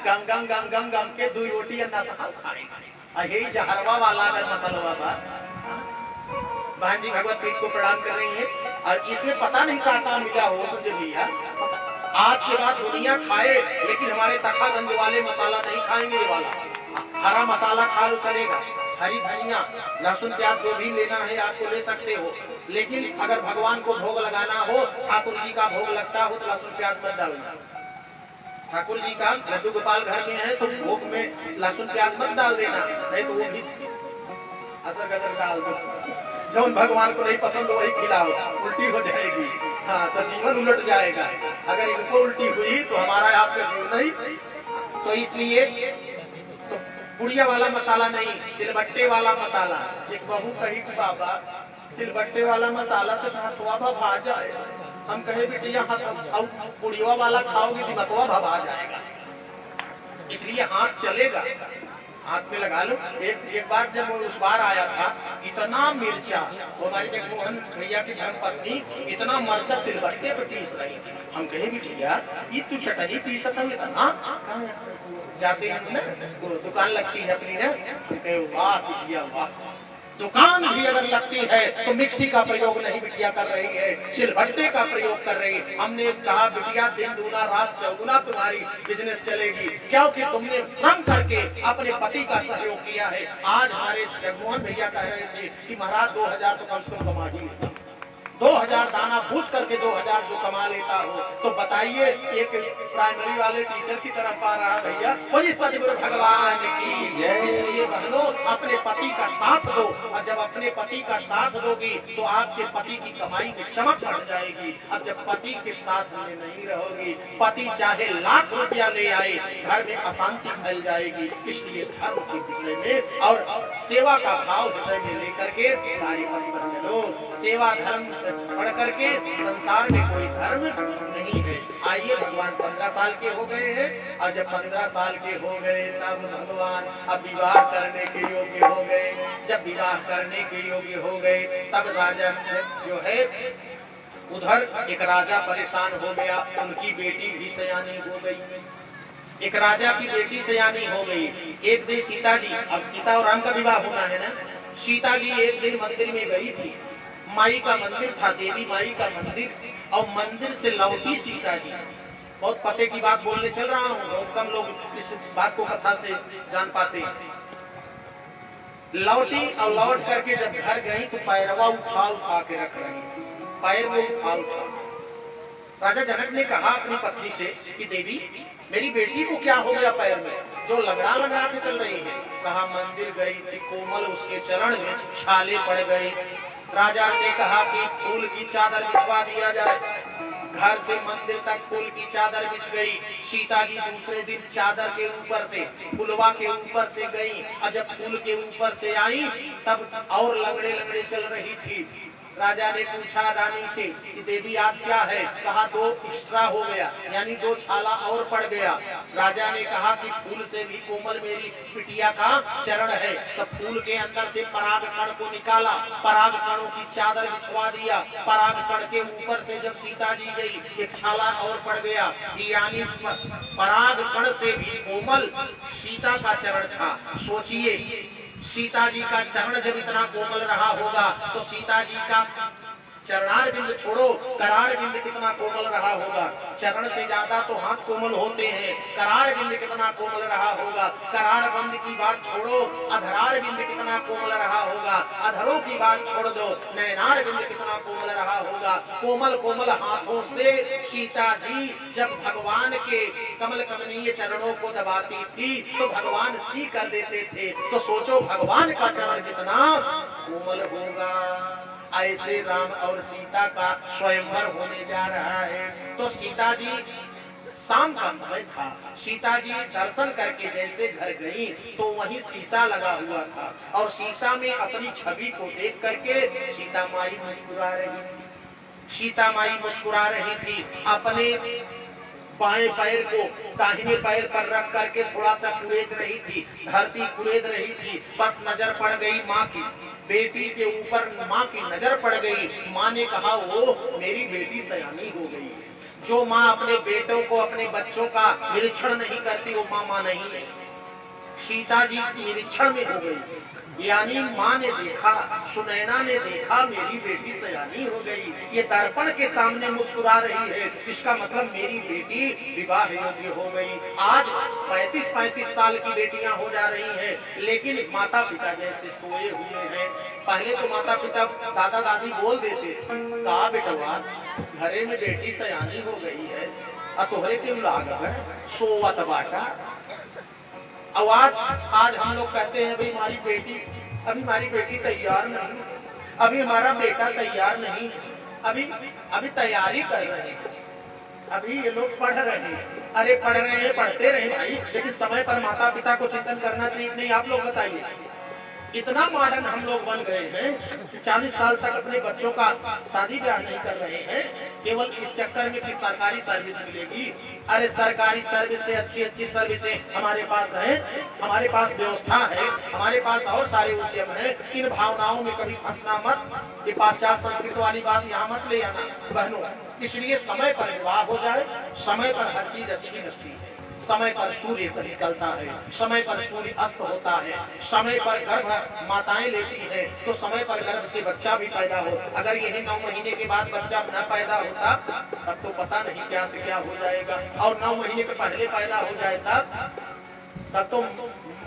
गम गम गम गम गम के 2 रोटी अन्ना खाए। यही जहरवा वाला अगर मसाला बाबा बहन जी भगवत पीठ को प्रणाम कर रही है। और इसमें पता नहीं काटा मिला हो समझे भैया। आज के बाद दुनिया खाए, लेकिन हमारे तखागंज वाले मसाला नहीं खाएंगे। ये वाला हरा मसाला खा लो चलेगा, हरी धनिया लहसुन प्याज जो भी लेना है आपको ले सकते हो। लेकिन अगर भगवान को भोग लगाना हो, ठाकुर जी का भोग लगता हो, तो लहसुन प्याज मत डालना। ठाकुर जी का लड्डू गोपाल घर में है तो भोग में लहसुन प्याज मत डाल देना, नहीं तो वो भी असर गजर डाल दो। जो भगवान को नहीं पसंद वही खिलाओ, उल्टी हो जाएगी। हाँ, तो जीवन उलट जाएगा। अगर इनको उल्टी हुई तो हमारा आपका जीवन नहीं। तो इसलिए तो बुढ़िया वाला मसाला नहीं, सिलबट्टे वाला मसाला। एक बहू कही कि बाबा सिलबट्टे वाला मसाला से हाथवा भा जाए। हम कहे बेटिया बुढ़िया वाला खाओगे दिमकवा भा जाएगा, इसलिए हाथ चलेगा, हाथ में लगा लो। एक बार जब उस बार आया था, इतना मिर्चा, वो हमारे जगमोहन भैया की धर्मपत्नी इतना मर्चा सिलबट्टे पे पीस रही थी। हम कहे बिटिया ये तू चटनी पीसत है इतना? जाते हैं ना, दुकान लगती है अपनी ना, वाह बिटिया वाह। दुकान भी अगर लगती है तो मिक्सी का प्रयोग नहीं बिटिया कर रही है, सिलबट्टे का प्रयोग कर रही है। हमने कहा बिटिया दिन दूना रात चौगुना तुम्हारी बिजनेस चलेगी, क्योंकि तुमने श्रम करके अपने पति का सहयोग किया है। आज हमारे जगमोहन भैया कह रहे थे कि महाराज 2000 तो कम से कम कमा ही लेता, 2000 दाना भूज करके 2000 जो कमा लेता हो, तो बताइए एक प्राइमरी वाले टीचर की तरफ पा रहा भैया। बोलिए सतगुरु भगवान की। इसलिए बहनों अपने पति का साथ दो, और जब अपने पति का साथ दोगी तो आपके पति की कमाई में चमक बढ़ जाएगी। अब जब पति के साथ में नहीं रहोगी, पति चाहे लाख रुपया ले आए, घर में अशांति फैल जाएगी। इसलिए धर्म के विषय में और सेवा का भाव हृदय में लेकर के कार्य पर चलो। सेवा धर्म से पढ़ करके संसार में कोई धर्म नहीं है। आइए भगवान 15 साल के हो गए हैं, और जब 15 साल के हो गए तब भगवान अब विवाह करने के योग्य हो गए। जब विवाह करने के योग्य हो गए तब राजा जो है उधर एक राजा परेशान हो गया, उनकी बेटी भी सयानी हो गई। एक राजा की बेटी सयानी हो गई। एक दिन सीता जी, अब सीता और राम का विवाह होना है ना, सीता जी एक दिन मंदिर में गई थी। माई का मंदिर था, देवी माई का मंदिर, और मंदिर से लौटी सीता जी। बहुत पते की बात बोलने चल रहा हूँ, बहुत कम लोग इस बात को कथा से जान पाते हैं। लौटी और लौट करके जब घर गई तो पैरवा उठा उठा के रख रही थी, पैर वो उठा उठा। राजा जनक ने कहा अपनी पत्नी से कि देवी मेरी बेटी को क्या हो गया पैर में, जो लगड़ा लगा के चल रही है। कहा मंदिर गई थी, कोमल उसके चरण में छाले पड़ गए। राजा ने कहा कि फूल की चादर बिछवा दिया जाए। घर से मंदिर तक फूल की चादर बिछ गई। सीता जी दूसरे दिन चादर के ऊपर से, फुलवा के ऊपर से गई, और जब फूल के ऊपर से आई तब और लगड़े लगड़े चल रही थी। राजा ने पूछा रानी से कि देवी आज क्या है। कहा 2 एक्स्ट्रा हो गया, यानी 2 छाला और पड़ गया। राजा ने कहा कि फूल से भी कोमल मेरी बिटिया का चरण है। तब फूल के अंदर से पराग कण को निकाला, पराग कणों की चादर बिछवा दिया। पराग कण के ऊपर से जब सीता जी गई, एक छाला और पड़ गया, यानी पराग कण से भी कोमल सीता का चरण था। सोचिए सीता जी का चरण जब इतना कोमल रहा होगा तो सीता जी का चरणार बिंद छोड़ो, करार बिंद कितना कोमल रहा होगा। चरण से ज्यादा तो हाथ कोमल होते हैं, करार बिंद कितना कोमल रहा होगा। करार बिंद की बात छोड़ो, अधरार बिंद कितना कोमल रहा होगा। अधरों की बात छोड़ दो, नैनार बिंद कितना कोमल रहा होगा। कोमल कोमल हाथों से सीता जी जब भगवान के कमल कमनीय चरणों को दबाती थी तो भगवान सी कर देते थे। तो सोचो भगवान का चरण कितना कोमल होगा। ऐसे राम और सीता का स्वयंवर होने जा रहा है। तो सीता जी, शाम का समय था, सीता जी दर्शन करके जैसे घर गई तो वहीं शीशा लगा हुआ था, और शीशा में अपनी छवि को देख करके सीता माई मुस्कुरा रही थी। सीता माई मुस्कुरा रही थी। अपने बाएं पैर को दाहिने पैर पर रख करके थोड़ा सा कुरेद रही थी, धरती कुरेद रही थी। बस नजर पड़ गई माँ की, बेटी के ऊपर माँ की नजर पड़ गई। माँ ने कहा वो मेरी बेटी सयानी हो गई। जो माँ अपने बेटों को, अपने बच्चों का निरीक्षण नहीं करती वो माँ नहीं है। सीता जी निरीक्षण में हो गई, यानी माँ ने देखा, सुनैना ने देखा मेरी बेटी सयानी हो गई। ये दर्पण के सामने मुस्कुरा रही है, इसका मतलब मेरी बेटी विवाह योग्य हो गई। आज 35-35 साल की बेटियां हो जा रही हैं, लेकिन माता पिता जैसे सोए हुए हैं। पहले तो माता पिता दादा दादी बोल देते, कहा बेटवा घरे में बेटी सयानी हो गई है, अतोहरे क्यों लाग है सोवत बाटा। आवाज आज हम लोग कहते हैं भाई हमारी बेटी तैयार नहीं, अभी हमारा बेटा तैयार नहीं, अभी तैयारी कर रहे हैं, अभी ये लोग पढ़ रहे हैं। अरे पढ़ रहे हैं, पढ़ते रहे भाई, लेकिन समय पर माता पिता को चिंतन करना चाहिए नहीं। आप लोग बताइए, इतना मॉडर्न हम लोग बन गए हैं कि 40 साल तक अपने बच्चों का शादी ब्याह नहीं कर रहे हैं, केवल इस चक्कर में कि सरकारी सर्विस मिलेगी। अरे सरकारी सर्विस से अच्छी सर्विसें हमारे पास है, हमारे पास व्यवस्था है, हमारे पास और सारे उद्यम है। इन भावनाओं में कभी फंसना मत। ये पाश्चात्य संस्कृति वाली बात यहाँ मत ले आना बहनों। इसलिए समय पर विवाह हो जाए, समय पर हर चीज अच्छी लगती है, समय पर सूर्य निकलता है, समय पर सूर्य अस्त होता है, समय पर गर्भ माताएं लेती है तो समय पर गर्भ से बच्चा भी पैदा हो। अगर यही 9 महीने के बाद बच्चा न पैदा होता तब तो पता नहीं क्या से क्या हो जाएगा, और 9 महीने के पहले पैदा हो जाए तब तो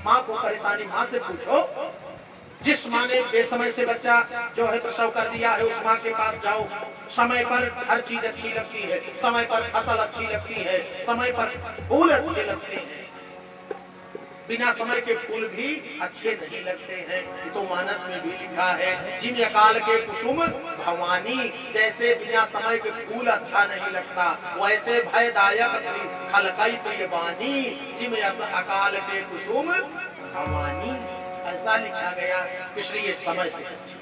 माँ को परेशानी। माँ से पूछो, जिस माँ ने बेसमय से बच्चा जो है प्रसव कर दिया है उस माँ के पास जाओ। समय पर हर चीज अच्छी लगती है, समय पर फसल अच्छी लगती है, समय पर फूल अच्छे लगते हैं। बिना समय के फूल भी अच्छे नहीं लगते हैं। तो मानस में भी लिखा है, जिन अकाल के कुसुम भवानी, जैसे बिना समय के फूल अच्छा नहीं लगता वैसे भयदायक खलकई प्रियवानी, जिन अकाल के कुसुम भवानी, ऐसा लिखा गया। इसलिए समय से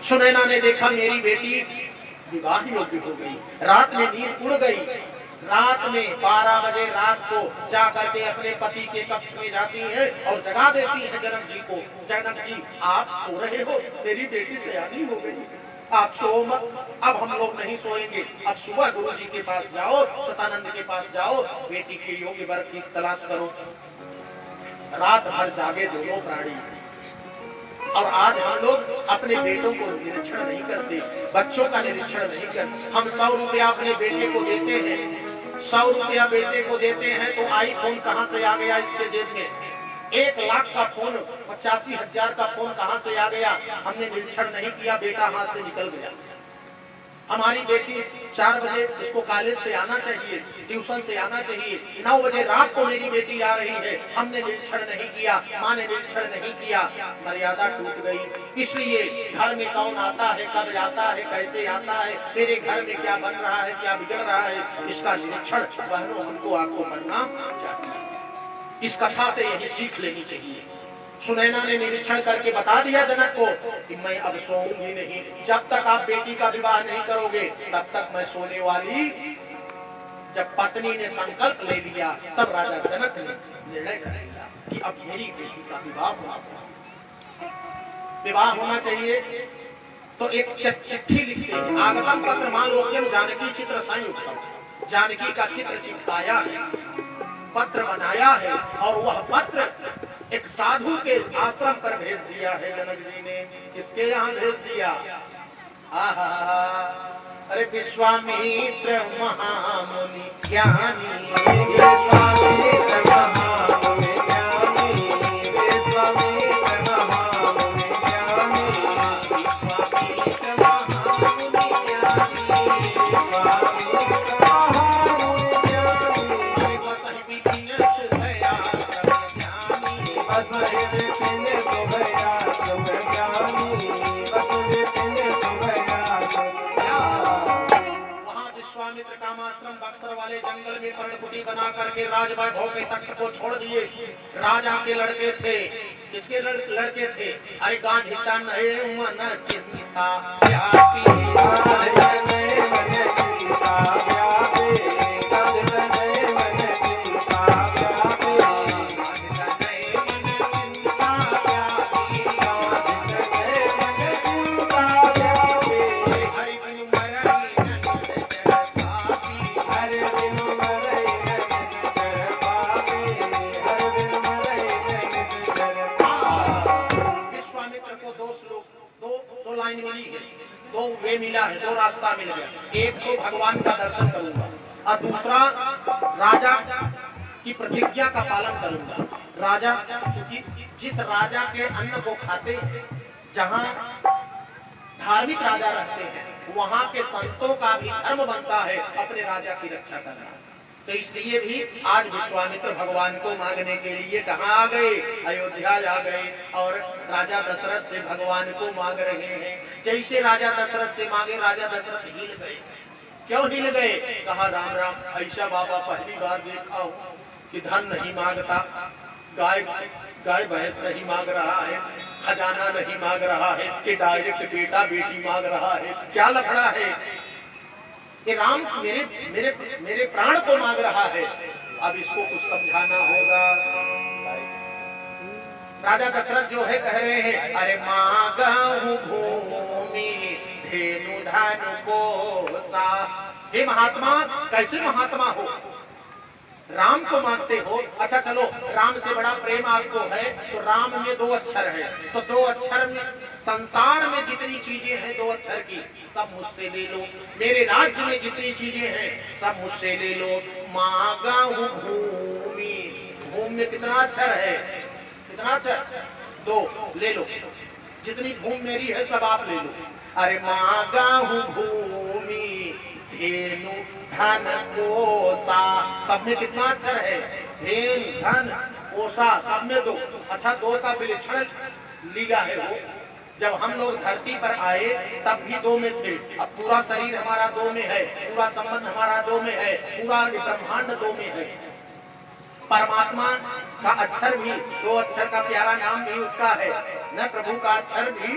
सुनैना ने देखा मेरी बेटी विवाह योग्य हो गई। रात में नींद उड़ गई। रात में 12 बजे रात को जा करके अपने पति के कक्ष में जाती है और जगा देती है जनक जी को। जनक जी आप सो रहे हो, तेरी बेटी सयानी हो गई। आप सो मत, अब हम लोग नहीं सोएंगे। अब सुबह गुरु जी के पास जाओ, सतानंद के पास जाओ, बेटी के योग्य वर की तलाश करो। रात भर जागे दोनों प्राणी। और आज हम लोग अपने बेटों को निरीक्षण नहीं करते, बच्चों का निरीक्षण नहीं करते। हम 100 रुपया अपने बेटे को देते हैं, 100 रुपया बेटे को देते हैं तो आईफोन कहाँ से आ गया इसके जेब में? 1 लाख का फोन, 85,000 का फोन कहाँ से आ गया? हमने निरीक्षण नहीं किया, बेटा हाथ से निकल गया। हमारी बेटी 4 बजे उसको कॉलेज से आना चाहिए, ट्यूशन से आना चाहिए, 9 बजे रात को मेरी बेटी आ रही है, हमने निरीक्षण नहीं किया, माँ ने निरीक्षण नहीं किया, मर्यादा टूट गई। इसलिए घर में कौन आता है, कब जाता है, कैसे आता है, तेरे घर में क्या बन रहा है, क्या बिगड़ रहा है, इसका निरीक्षण बहनों हमको आपको करना चाहिए। इस कथा से यही सीख लेनी चाहिए। सुनैना ने निरीक्षण करके बता दिया जनक को कि मैं अब सोऊंगी नहीं, जब तक आप बेटी का विवाह नहीं करोगे तब तक मैं सोने वाली। जब पत्नी ने संकल्प ले लिया तब राजा जनक ने निर्णय कर लिया कि अब मेरी बेटी का विवाह होना चाहिए। विवाह होना चाहिए तो एक चिट्ठी लिखते हैं, आगतम पत्र मान लोक्यम जानकी चित्र संयुक्त, जानकी का चित्र चिपकाया है, पत्र बनाया है और वह पत्र एक साधु के आश्रम पर भेज दिया है जनक जी ने। किसके यहाँ भेज दिया? आहा, अरे विश्वामित्र महामुनि ज्ञानी, विश्वामित्र महामुनि ज्ञानी, विश्वामित्र महामुनि ज्ञानी, विश्वामित्र महामुनि ज्ञानी, विश्वामित्र महामुनि ज्ञानी, वसहि विपिन सुभया वहाँ विश्वामित्र का आश्रम बक्सर वाले जंगल में पर्णकुटी बना करके राजवैभव के तख्त को छोड़ दिए। राजा के लड़के थे। किसके लड़के थे? अरे गांधी तन मन चिंता मिला है, 2 रास्ता मिल गया। एक तो भगवान का दर्शन करूंगा और दूसरा राजा की प्रतिज्ञा का पालन करूंगा। राजा क्योंकि जिस राजा के अन्न को खाते, जहाँ धार्मिक राजा रहते हैं, वहाँ के संतों का भी धर्म बनता है अपने राजा की रक्षा करना। तो इसलिए भी आज विश्वामित्र भगवान को मांगने के लिए कहाँ आ गए? अयोध्या आ गए और राजा दशरथ से भगवान को मांग रहे हैं। जैसे राजा दशरथ से मांगे, राजा दशरथ हिल गए। क्यों हिल गए? कहा राम राम, ऐसा बाबा पहली बार देखा हूँ कि धन नहीं मांगता, गाय भैंस नहीं मांग रहा है, खजाना नहीं मांग रहा है, कि डायरेक्ट बेटा बेटी मांग रहा है। क्या लफड़ा है कि राम मेरे प्राण को मांग रहा है। अब इसको कुछ समझाना होगा। राजा दशरथ जो है कह रहे हैं, अरे मांगहु भूमि धेनु धनु कोसा। हे महात्मा, कैसे महात्मा हो? राम को मांगते हो? अच्छा चलो, राम से बड़ा प्रेम आपको है तो राम में 2 अक्षर है, तो 2 अक्षर में संसार में जितनी चीजें हैं 2 अक्षर की सब मुझसे ले लो। मेरे राज्य में जितनी चीजें हैं सब मुझसे ले लो। मांगहु भूमि, भूमि में कितना अक्षर है? कितना अक्षर? 2, ले लो। जितनी भूमि मेरी है सब आप ले लो। अरे मांगहु भूमि धेनु धन कोसा, सब में कितना अक्षर है? धेन धन कोसा, सब में 2। अच्छा, 2 का विलक्षण लीला है वो। जब हम लोग धरती पर आए तब भी 2 में थे, अब पूरा शरीर हमारा 2 में है, पूरा संबंध हमारा 2 में है, पूरा ब्रह्मांड 2 में है। परमात्मा का अक्षर भी 2 अक्षर का प्यारा नाम भी उसका है न, प्रभु का अक्षर भी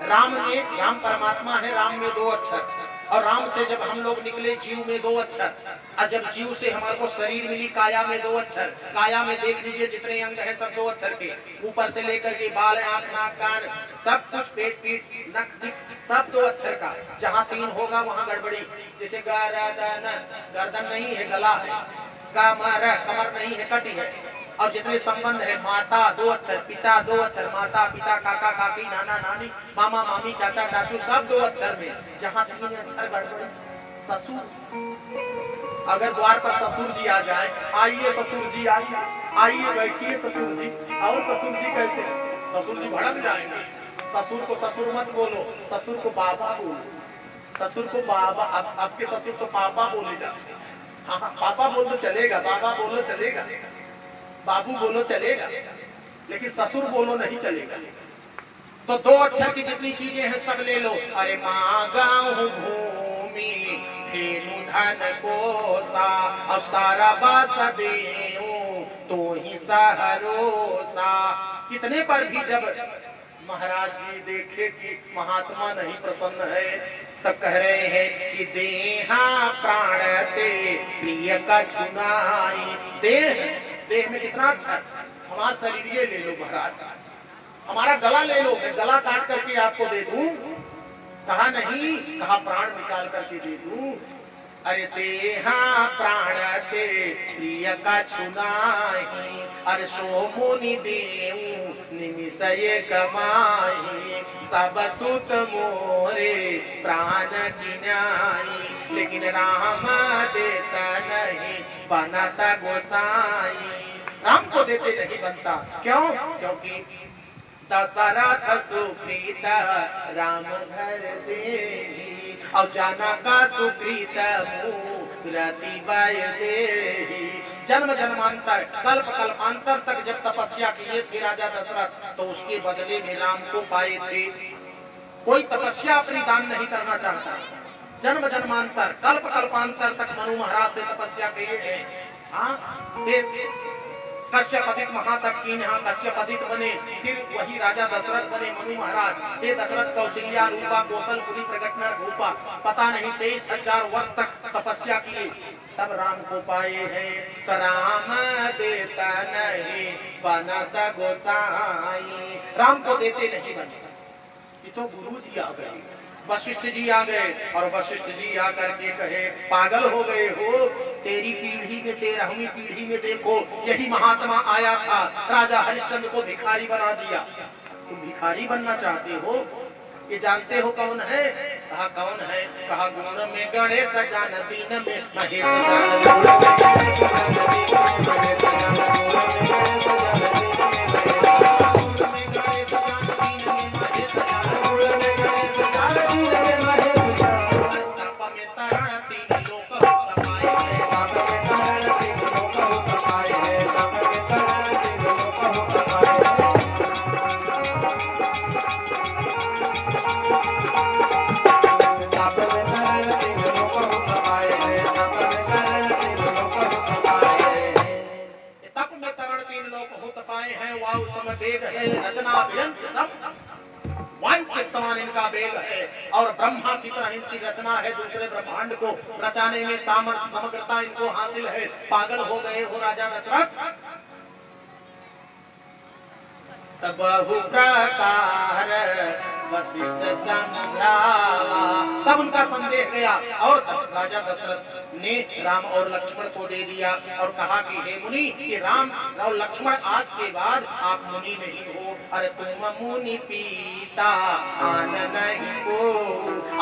राम में, राम परमात्मा है, राम में 2 अक्षर। और राम से जब हम लोग निकले जीव में 2 अक्षर, और जब जीव से हमारे को शरीर मिली काया में 2 अक्षर। काया में देख लीजिए जितने अंग है सब 2 अक्षर के, ऊपर से लेकर के बाल, आंख, नाक, कान, सब कुछ, पेट, पीठ, नक, सिक, सब 2 अक्षर का। जहाँ 3 होगा वहाँ गड़बड़ी। जैसे गर्दन नहीं है, गला है। कमर नहीं है, कटी है। और जितने संबंध है, माता 2 अक्षर, पिता 2 अक्षर, माता पिता, काका काकी, नाना नानी, मामा मामी, चाचा चाचू, सब 2 अक्षर में। जहाँ 3 अक्षर गड़बड़ी। ससुर, अगर द्वार पर ससुर जी आ जाए, आइए ससुर जी, आइए आइए बैठिए ससुर जी, और ससुर जी कैसे? ससुर जी भड़क जाएंगे। ससुर को ससुर मत बोलो, ससुर को बाबा बोलो। ससुर को बाबा, आपके ससुर तो पापा बोले जाते हैं। हाँ, पापा बोल तो चलेगा, बाबा बोलो चलेगा, बाबू बोलो चलेगा, लेकिन ससुर बोलो नहीं चलेगा। तो 2 अक्षर की जितनी चीजें हैं सब ले लो। अरे मांगा हूँ भूमि धेनु धन कोसा, और सारा बास देऊं तो ही सहरोसा। कितने पर भी जब महाराज जी देखे कि महात्मा नहीं प्रसन्न है, तो कह रहे हैं कि देहा प्राण ते प्रिय का चुनाई। देह में कितना अच्छा, हमारा शरीर ये ले लो महाराज, हमारा गला ले लो, मैं गला काट करके आपको दे दूं। कहा नहीं, कहा प्राण निकाल करके दे दूं। अरे देहा प्राण ते प्रिय का चुनाई, अरे सो मुनि देऊ निमिष ये कमाई। सब सुत मोरे प्राण गिनाई, लेकिन राम देता नहीं बनता गोसाई। राम को देते नहीं बनता, क्यों? क्योंकि दशरथ सुप्रीत राम घर देहि, और जनक सुप्रीत मूरति बाय देहि। जन्म जन्मांतर, कल्प कल्पांतर तक जब तपस्या किए थे राजा दशरथ, तो उसके बदले में राम को पाए थे। कोई तपस्या अपनी दान नहीं करना चाहता। जन्म जन्मांतर, कल्प कल्पांतर तक मनु महाराज से तपस्या किए हैं। कश्यप अधिक महातप की यहाँ कश्यप अधिक बने, फिर वही राजा दशरथ बने मनु महाराज। ये दशरथ कौशल्या रूपा कौशलपुरी प्रकट में रूपा, पता नहीं 23,000 वर्ष तक तपस्या किए, तब राम को पाए हैं। तो राम देता नहीं बनता गोसाई, राम को देते नहीं बने। ये तो गुरु जी आ गए, वशिष्ठ जी आ गए, और वशिष्ठ जी आकर के कहे पागल हो गए हो, तेरी पीढ़ी में 13वीं पीढ़ी में देखो यही महात्मा आया था, राजा हरिश्चंद्र को भिखारी बना दिया। तुम भिखारी बनना चाहते हो? ये जानते हो कौन है? कहा कौन है? कहा गुण में गणेश जान, दीन में महेश वायु के समान इनका वेग है, और ब्रह्मा की तरह इनकी रचना है। दूसरे ब्रह्मांड को रचाने में सामर्थ्य समग्रता इनको हासिल है। पागल हो गए हो राजा दशरथ। तब बहु प्रकार वशिष्ठ समझावा, तब उनका संदेह गया, और तब राजा दशरथ ने राम और लक्ष्मण को दे दिया और कहा कि हे मुनि, कि राम और लक्ष्मण आज के बाद आप मुनि नहीं हो, अरे तुम मुनि पिता आन नहीं हो,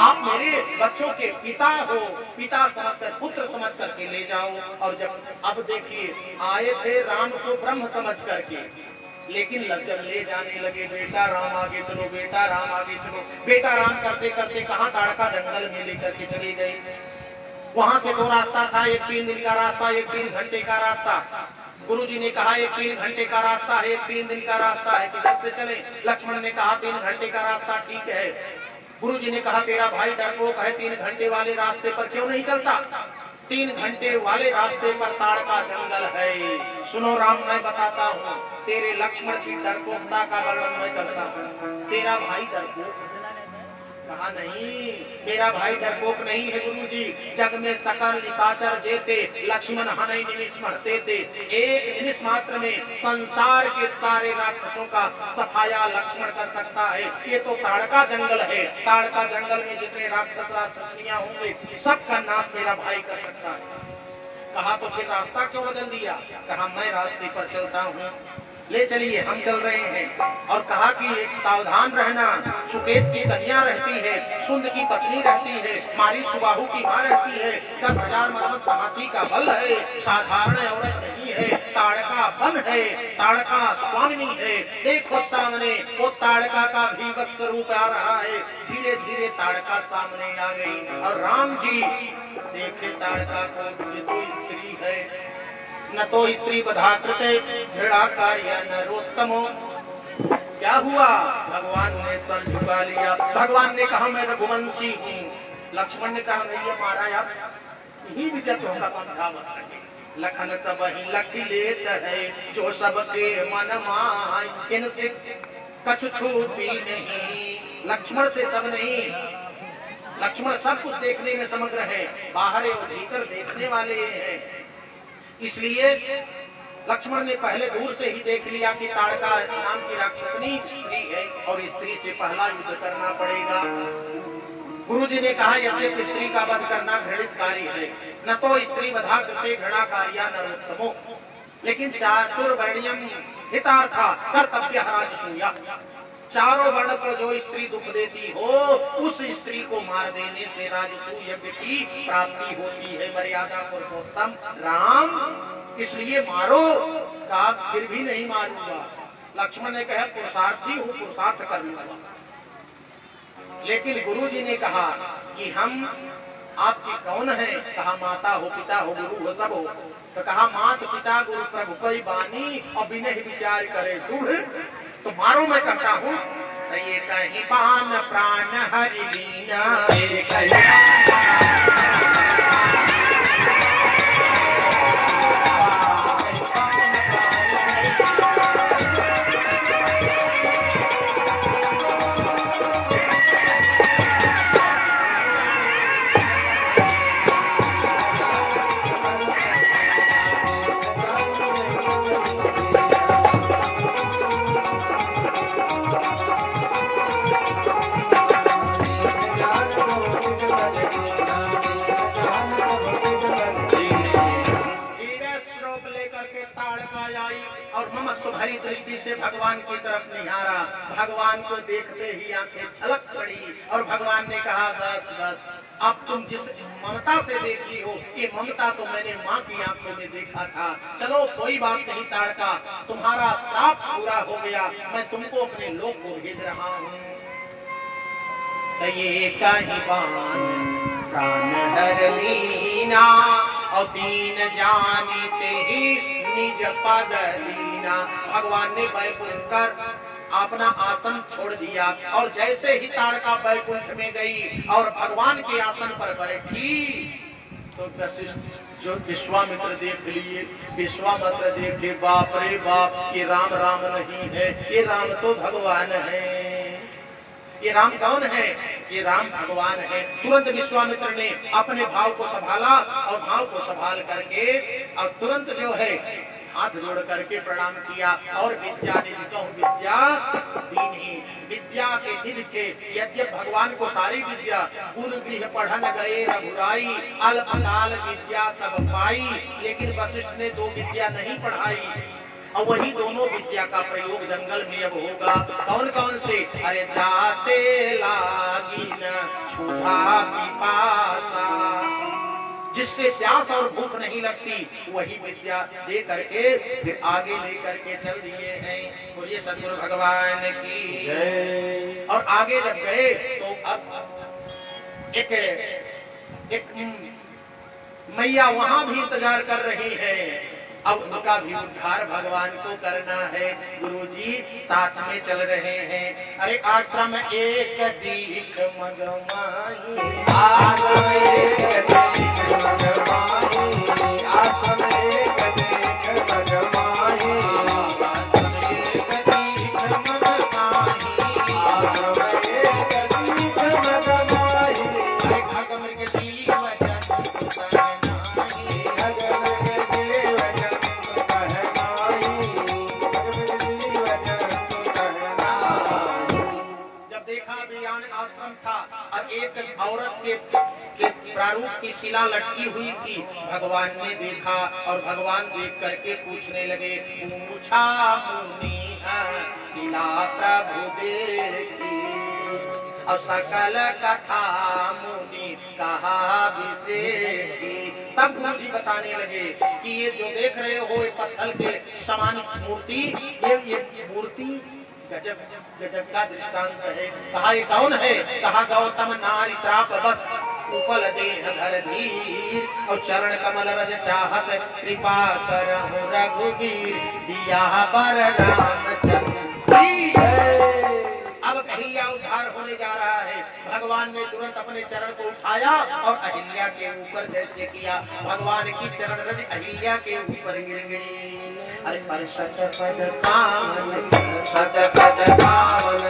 आप मेरे बच्चों के पिता हो, पिता समझकर पुत्र समझ करके ले जाओ। और जब अब देखिए आए थे राम को ब्रह्म समझ करके, लेकिन जब ले जाने लगे, बेटा राम आगे चलो, बेटा राम आगे चलो, बेटा राम करते करते कहाँ ताड़का जंगल में लेकर के चले गए। वहां से 2 रास्ता था, एक 3 दिन का रास्ता, एक 3 घंटे का रास्ता। गुरुजी ने कहा एक 3 घंटे का रास्ता है, एक 3 दिन का रास्ता है, किधर से चले? लक्ष्मण ने कहा 3 घंटे का रास्ता ठीक है। गुरुजी ने कहा तेरा भाई डरपोक है, 3 घंटे वाले रास्ते पर क्यों नहीं चलता? 3 घंटे वाले रास्ते पर ताड़का जंगल है। सुनो राम, मैं बताता हूँ, तेरे लक्ष्मण की डरपोकता का वर्णन मैं करता हूँ। तेरा भाई डरपोक, कहा नहीं, मेरा भाई डरपोक नहीं है गुरुजी। जग में सकल निशाचर जेते, लक्ष्मण हनै निमिष मरते थे। एक निमिष मात्र में संसार के सारे राक्षसों का सफाया लक्ष्मण कर सकता है। ये तो ताड़का जंगल है, ताड़का जंगल में जितने राक्षस राक्षसनियां होंगे सबका नाश मेरा भाई कर सकता है। कहा तो फिर रास्ता क्यों बदल दिया? कहा मैं रास्ते पर चलता हूँ, ले चलिए हम चल रहे हैं। और कहा कि एक सावधान रहना, सुकेत की कन्या रहती है, शुंड की पत्नी रहती है, मारी सुबाहु की माँ रहती है, 10,000 मदमस्त हाथी का बल है, साधारण औरत नहीं है, ताड़का वन है, ताड़का स्वामिनी है। देखो सामने वो ताड़का का भीभत्स स्वरूप आ रहा है। धीरे धीरे ताड़का सामने आ गई और राम जी देखे ताड़का को, ये तो स्त्री है, न तो स्त्री बधा कृते घृणा कार्य नरोत्तमो। क्या हुआ? भगवान ने सर झुका लिया। भगवान ने कहा मैं रघुवंशी हूँ। लक्ष्मण ने कहा भैया महाराज यही विजत होगा, समझा मत। लखन सब ही लख लेत है, जो सबके मन माय, इनसे कछु छूटी नहीं। लक्ष्मण से सब नहीं, लक्ष्मण सब कुछ देखने में समग्र है, बाहर और भीतर देखने वाले हैं। इसलिए लक्ष्मण ने पहले दूर से ही देख लिया कि ताड़का नाम की राक्षसनी स्त्री है और स्त्री से पहला युद्ध करना पड़ेगा। गुरुजी ने कहा यद्यपि स्त्री का वध करना घृणित कार्य है, न तो स्त्री वधा कृते घृणा कार्या नरोत्तमो, लेकिन चातुर्वर्ण्यम हितार्था कर्तव्य राजसूया। चारों वर्ण को जो स्त्री दुख देती हो उस स्त्री को मार देने से राजसूय यज्ञ की प्राप्ति होती है। मर्यादा पुरुषोत्तम राम, इसलिए मारो। कहा फिर भी नहीं मारूंगा। लक्ष्मण ने कहा पुरुषार्थी हूँ, पुरुषार्थ कर लूंगा। लेकिन गुरुजी ने कहा कि हम आपकी कौन है? कहा माता हो, पिता हो, गुरु हो, सब हो। तो कहा मात पिता गुरु प्रभु कोई बानी और बिना ही विचार करे शुभ, तो मारो मैं कहता हूँ। तो ये कहीं पान प्राण हरि लीना, भरी दृष्टि से भगवान की तरफ निहारा। भगवान को देखते ही आंखें छलक पड़ी और भगवान ने कहा बस बस, अब तुम जिस ममता से देखी हो ये ममता तो मैंने माँ की आंखों में देखा था। चलो कोई बात नहीं ताड़का, तुम्हारा श्राप पूरा हो गया, मैं तुमको अपने लोक को भेज रहा हूँ। तो ये कहीं बान प्राण हर लीना और दीन जानीते ही निज पद लीना। भगवान ने बैकुंठ कर अपना आसन छोड़ दिया और जैसे ही ताड़का बैकुंठ में गई और भगवान के आसन पर बैठी तो वशिष्ठ जो विश्वामित्र देख लिए, विश्वामित्र देखे बाप रे बाप, ये राम राम नहीं है, ये राम तो भगवान है। ये राम कौन है? ये राम भगवान है। तुरंत विश्वामित्र ने अपने भाव को संभाला और भाव को संभाल करके और तुरंत जो है हाथ जोड़ करके प्रणाम किया और विद्या विद्या दीनी, विद्या के निधि थे। यद्यप भगवान को सारी विद्या गुरु गृह पढ़न गए रघुराई, अल्पकाल विद्या सब पाई, लेकिन वशिष्ठ ने दो विद्या नहीं पढ़ाई और वही दोनों विद्या का प्रयोग जंगल में अब होगा। कौन कौन से? अरे जाते लागी न छुपा पिपासा, जिससे प्यास और भूख नहीं लगती वही विद्या दे करके फिर आगे ले करके चल दिए हैं। बोलिए सदगुरु भगवान की। और आगे जब गए तो अब एक मैया वहां भी इंतजार कर रही है। अब उनका भी उद्धार भगवान को करना है। गुरुजी साथ में चल रहे हैं। अरे आश्रम एक दीख मगमाई, आश्रम एक दीख मगमाई, आश्रम एक दीख मगमाई, आश्रम एक दीख मगमाई, आश्रम एक दीख मगमाई। एक औरत के प्रारूप की शिला लटकी हुई थी। भगवान ने देखा और भगवान देख करके पूछने लगे, पूछा मुनि शिला प्रभु देखी और सकल कथा मुनि कहा विशेषी। तब गुरु जी बताने लगे कि ये जो देख रहे हो ये पत्थर के समान मूर्ति, ये मूर्ति गजब गजब का दृष्टांत है। कहा ये कौन है? कहा गौतम नारी श्राप बस उपल देह धर धीर और चरण कमल रज चाहत कृपा करहु रघुवीर सिया बर रामचंद्र। अब अहिल्या उद्धार होने जा रहा है। भगवान ने तुरंत अपने चरण को उठाया और अहिल्या के ऊपर जैसे किया, भगवान की चरण रज अहिल्या के ऊपर गिर गई। अरे पर शतपथ पावन शतपथ पावन